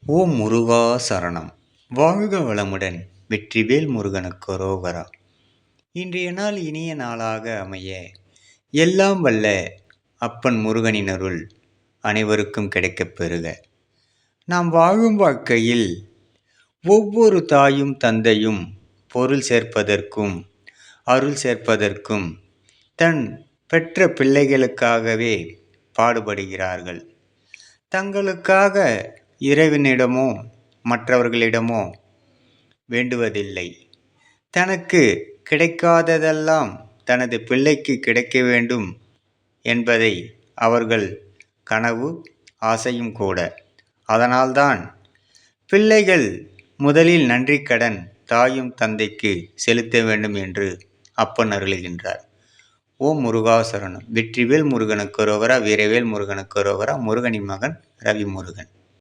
ஓம் முருகா சரணம். வாழ்க வளமுடன். வெற்றிவேல் முருகனுக்கு அரோகரா. இன்றைய நாள் இனிய நாளாக அமைய எல்லாம் வல்ல அப்பன் முருகனின் அருள் அனைவருக்கும் கிடைக்கப் பெறுக. நாம் வாழும் வாழ்க்கையில் ஒவ்வொரு தாயும் தந்தையும் பொருள் சேர்ப்பதற்கும் அருள் சேர்ப்பதற்கும் தன் பெற்ற பிள்ளைகளுக்காகவே பாடுபடுகிறார்கள். தங்களுக்காக இறைவனிடமோ மற்றவர்களிடமோ வேண்டுவதில்லை. தனக்கு கிடைக்காததெல்லாம் தனது பிள்ளைக்கு கிடைக்க வேண்டும் என்பதை அவர்கள் கனவு ஆசையும் கூட. அதனால்தான் பிள்ளைகள் முதலில் நன்றி கடன் தாயும் தந்தைக்கு செலுத்த வேண்டும் என்று அப்பன் அருளுகின்றார். ஓம் முருகா சரணம். வெற்றிவேல் முருகனுக்கு அரோகரா. வீரவேல் முருகனுக்கு அரோகரா. முருகனின் மகன் ரவி முருகன்.